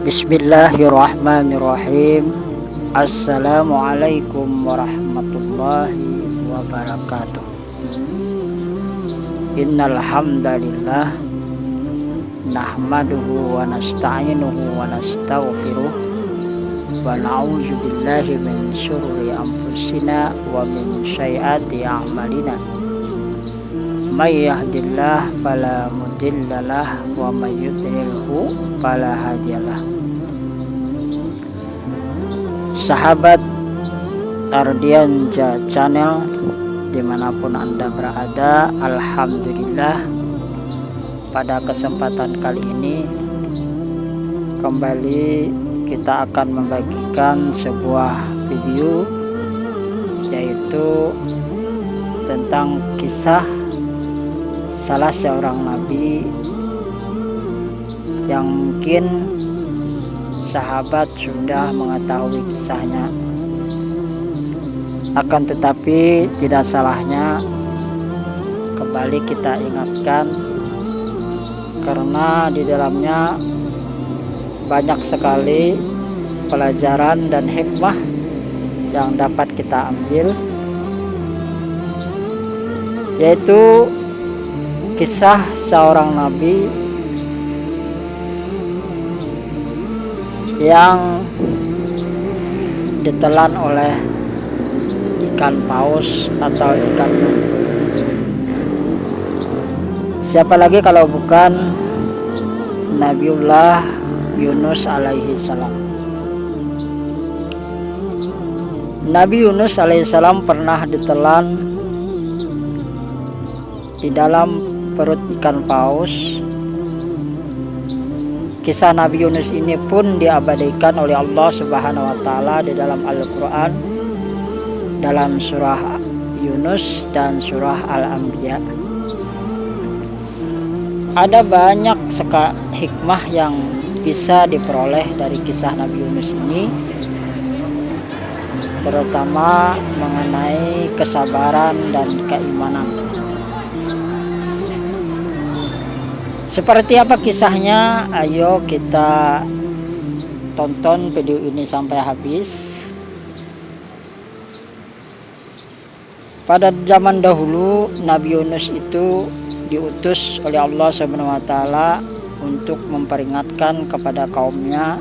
Bismillahirrahmanirrahim. Assalamualaikum warahmatullahi wabarakatuh. Innal hamdalillah nahmaduhu wa nasta'inuhu wa nastaghfiruh wa na'udzu billahi min syururi anfusina wa min sayyiati a'malina. May yahdihillahu fala mudhillalah wa may yudlilhu fala hadiyalah. Sahabat Ardianja Channel dimanapun Anda berada, alhamdulillah pada kesempatan kali ini kembali kita akan membagikan sebuah video, yaitu tentang kisah salah seorang nabi yang mungkin sahabat sudah mengetahui kisahnya, akan tetapi tidak salahnya kembali kita ingatkan, karena di dalamnya banyak sekali pelajaran dan hikmah yang dapat kita ambil, yaitu kisah seorang nabi yang ditelan oleh ikan paus atau ikan nun. Siapa lagi kalau bukan Nabiullah Yunus alaihi salam. Nabi Yunus alaihi salam pernah ditelan di dalam perut ikan paus. Kisah Nabi Yunus ini pun diabadikan oleh Allah Subhanahu wa taala di dalam Al-Qur'an, dalam surah Yunus dan surah Al-Anbiya. Ada banyak hikmah yang bisa diperoleh dari kisah Nabi Yunus ini, terutama mengenai kesabaran dan keimanan. Seperti apa kisahnya? Ayo kita tonton video ini sampai habis. Pada zaman dahulu, Nabi Yunus itu diutus oleh Allah Subhanahu wa taala untuk memperingatkan kepada kaumnya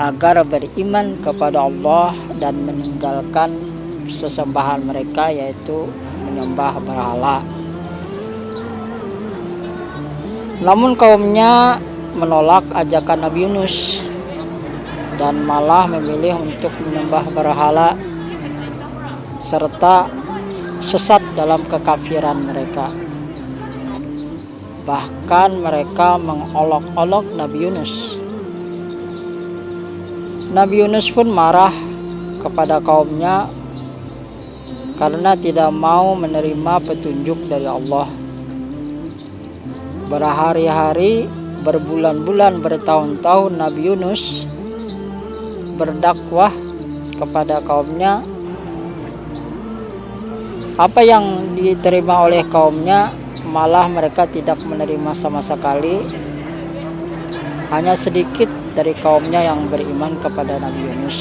agar beriman kepada Allah dan meninggalkan sesembahan mereka, yaitu menyembah berhala. Namun kaumnya menolak ajakan Nabi Yunus dan malah memilih untuk menyembah berhala serta sesat dalam kekafiran mereka. Bahkan mereka mengolok-olok Nabi Yunus. Nabi Yunus pun marah kepada kaumnya karena tidak mau menerima petunjuk dari Allah. Berhari-hari, berbulan-bulan, bertahun-tahun Nabi Yunus berdakwah kepada kaumnya. Apa yang diterima oleh kaumnya malah mereka tidak menerima sama sekali. Hanya sedikit dari kaumnya yang beriman kepada Nabi Yunus.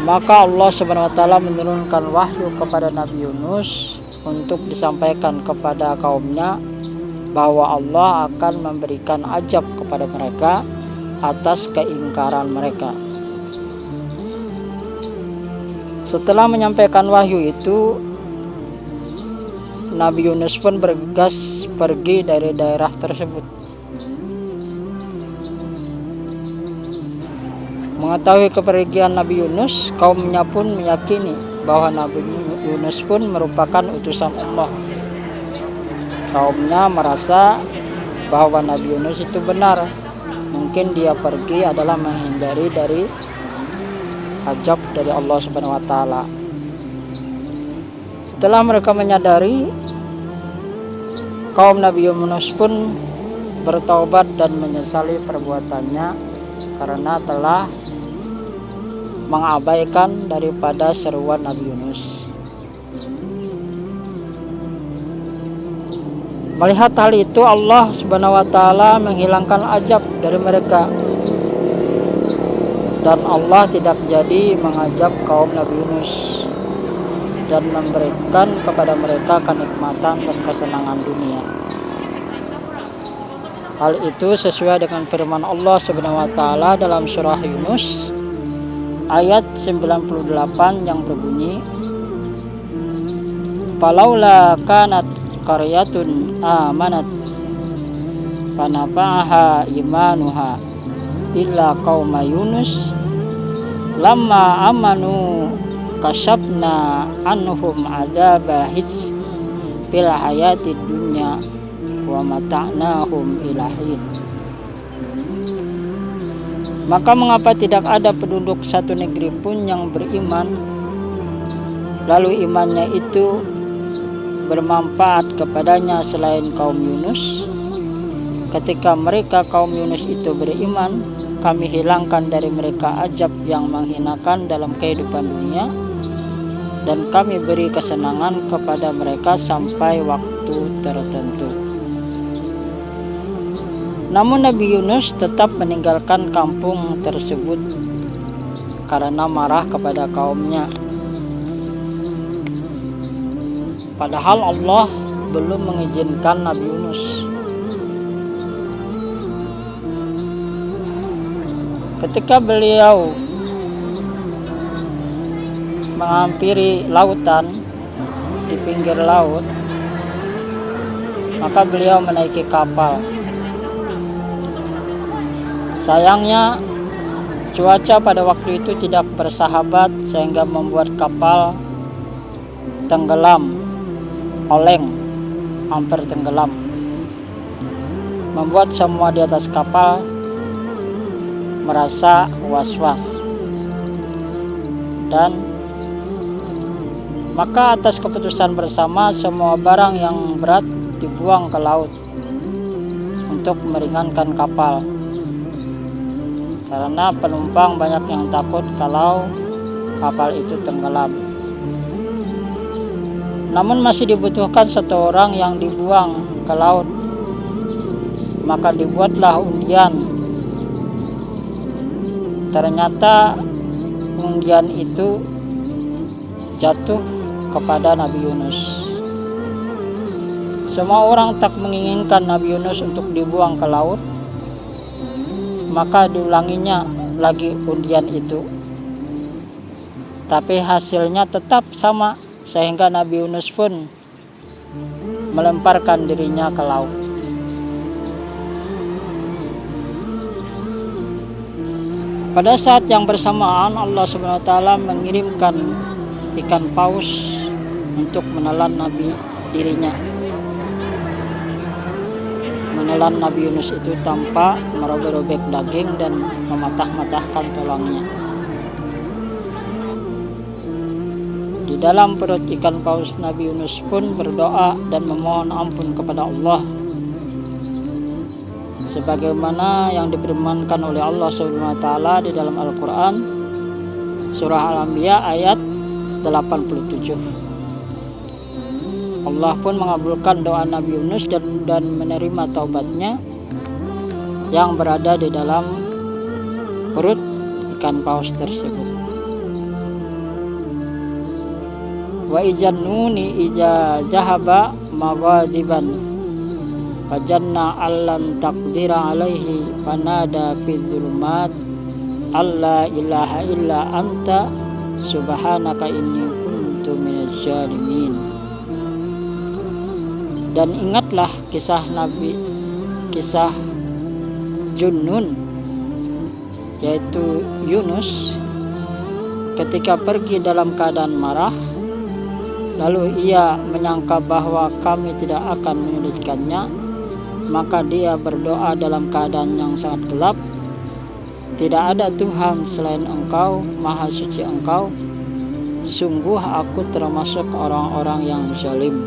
Maka Allah Subhanahu wa taala menurunkan wahyu kepada Nabi Yunus untuk disampaikan kepada kaumnya bahwa Allah akan memberikan azab kepada mereka atas keingkaran mereka. Setelah menyampaikan wahyu itu, Nabi Yunus pun bergegas pergi dari daerah tersebut. Mengetahui kepergian Nabi Yunus, kaumnya pun meyakini bahwa Nabi Yunus pun merupakan utusan Allah. Kaumnya merasa bahwa Nabi Yunus itu benar. Mungkin dia pergi adalah menghindari dari azab dari Allah Subhanahu wa taala. Setelah mereka menyadari, kaum Nabi Yunus pun bertaubat dan menyesali perbuatannya karena telah mengabaikan daripada seruan Nabi Yunus. Melihat hal itu, Allah Subhanahu wa taala menghilangkan azab dari mereka. Dan Allah tidak jadi mengazab kaum Nabi Yunus dan memberikan kepada mereka kenikmatan dan kesenangan dunia. Hal itu sesuai dengan firman Allah Subhanahu wa taala dalam surah Yunus ayat 98 yang berbunyi, "Falaula kanat qaryatun amanat fanafa'aha imanuha illa qauma Yunus lamma amanu kasyafna anhum adzaba hits fil hayatid dunya wa mata'nahum ilahin." Maka mengapa tidak ada penduduk satu negeri pun yang beriman, lalu imannya itu bermanfaat kepadanya selain kaum Yunus? Ketika mereka kaum Yunus itu beriman, kami hilangkan dari mereka azab yang menghinakan dalam kehidupan dunia, dan kami beri kesenangan kepada mereka sampai waktu tertentu. Namun Nabi Yunus tetap meninggalkan kampung tersebut karena marah kepada kaumnya. Padahal Allah belum mengizinkan Nabi Yunus. Ketika beliau menghampiri lautan di pinggir laut, maka beliau menaiki kapal. Sayangnya cuaca pada waktu itu tidak bersahabat sehingga membuat kapal tenggelam, oleng, hampir tenggelam, membuat semua di atas kapal merasa was-was. Dan maka atas keputusan bersama, semua barang yang berat dibuang ke laut untuk meringankan kapal, karena penumpang banyak yang takut kalau kapal itu tenggelam. Namun masih dibutuhkan satu orang yang dibuang ke laut, maka dibuatlah undian. Ternyata undian itu jatuh kepada Nabi Yunus. Semua orang tak menginginkan Nabi Yunus untuk dibuang ke laut, maka diulanginya lagi undian itu. Tapi hasilnya tetap sama, sehingga Nabi Yunus pun melemparkan dirinya ke laut. Pada saat yang bersamaan, Allah Subhanahu wa taala mengirimkan ikan paus untuk menelan dirinya. Menelan Nabi Yunus itu tanpa merobek-robek daging dan mematah-matahkan tulangnya. Di dalam perut ikan paus, Nabi Yunus pun berdoa dan memohon ampun kepada Allah, sebagaimana yang difirmankan oleh Allah Subhanahu wa taala di dalam Al-Qur'an surah Al-Anbiya ayat 87. Allah pun mengabulkan doa Nabi Yunus dan menerima taubatnya yang berada di dalam perut ikan paus tersebut. Wa izannuni ija jahaba maghadiban fajanna allan taqdira alaihi fanada fi dzulumat alla ilaha illa anta subhanaka inni kuntu minaz zalimin. Dan ingatlah kisah Junnun, yaitu Yunus, ketika pergi dalam keadaan marah, lalu ia menyangka bahwa kami tidak akan menyulitkannya, maka dia berdoa dalam keadaan yang sangat gelap, tidak ada Tuhan selain Engkau, Maha Suci Engkau, sungguh aku termasuk orang-orang yang zalim.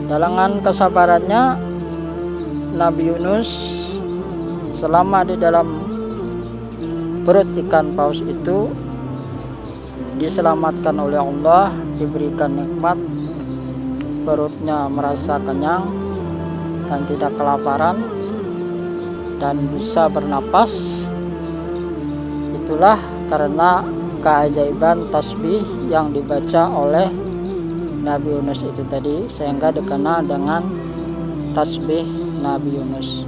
Dengan kesabarannya, Nabi Yunus selama di dalam perut ikan paus itu diselamatkan oleh Allah, diberikan nikmat perutnya merasa kenyang dan tidak kelaparan dan bisa bernapas. Itulah karena keajaiban tasbih yang dibaca oleh Nabi Yunus itu tadi, sehingga dikenal dengan tasbih Nabi Yunus.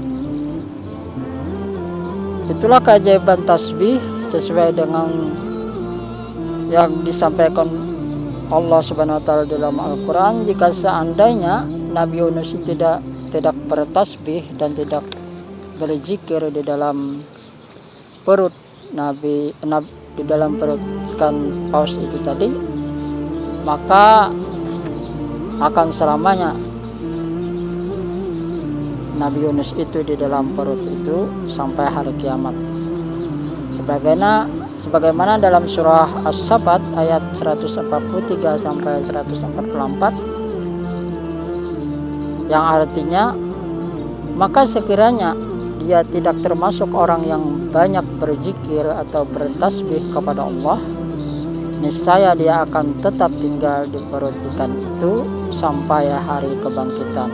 Itulah keajaiban tasbih sesuai dengan yang disampaikan Allah Subhanahu wa taala dalam Al-Qur'an. Jika seandainya Nabi Yunus tidak bertasbih dan tidak berzikir di dalam perut di dalam perut ikan paus itu tadi, maka akan selamanya Nabi Yunus itu di dalam perut itu sampai hari kiamat. Sebagaimana dalam surah As-Sabat ayat 143 sampai 144, yang artinya, maka sekiranya dia tidak termasuk orang yang banyak berzikir atau bertasbih kepada Allah, niscaya dia akan tetap tinggal di perut ikan itu sampai hari kebangkitan.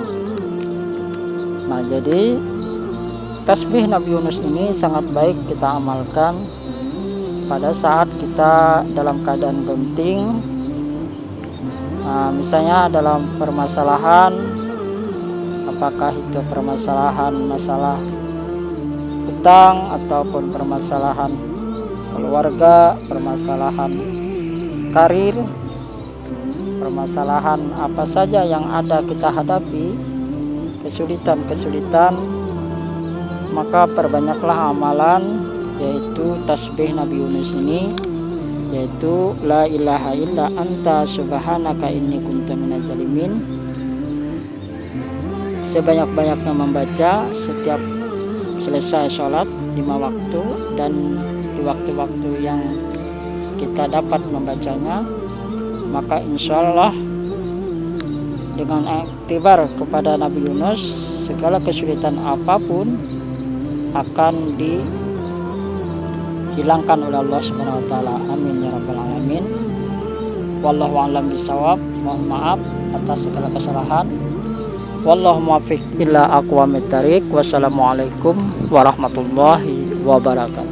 Nah, jadi tasbih Nabi Yunus ini sangat baik kita amalkan pada saat kita dalam keadaan genting. Nah, misalnya dalam permasalahan, apakah itu permasalahan masalah utang ataupun permasalahan keluarga, permasalahan karir, permasalahan apa saja yang ada kita hadapi, kesulitan-kesulitan, maka perbanyaklah amalan, yaitu tasbih Nabi Yunus ini, yaitu la ilaha illa anta subhanaka inni kuntu minaz zalimin. Sebanyak-banyaknya membaca setiap selesai sholat 5 waktu dan di waktu-waktu yang kita dapat membacanya, maka insya Allah dengan iktibar kepada Nabi Yunus, segala kesulitan apapun akan dihilangkan oleh Allah Subhanahu wa taala. Amin ya rabbal alamin. Wallahu a'lam bishawab. Mohon maaf atas segala kesalahan. Wallahu muwaffiq ila aqwamit thariq. Wassalamualaikum warahmatullahi wabarakatuh.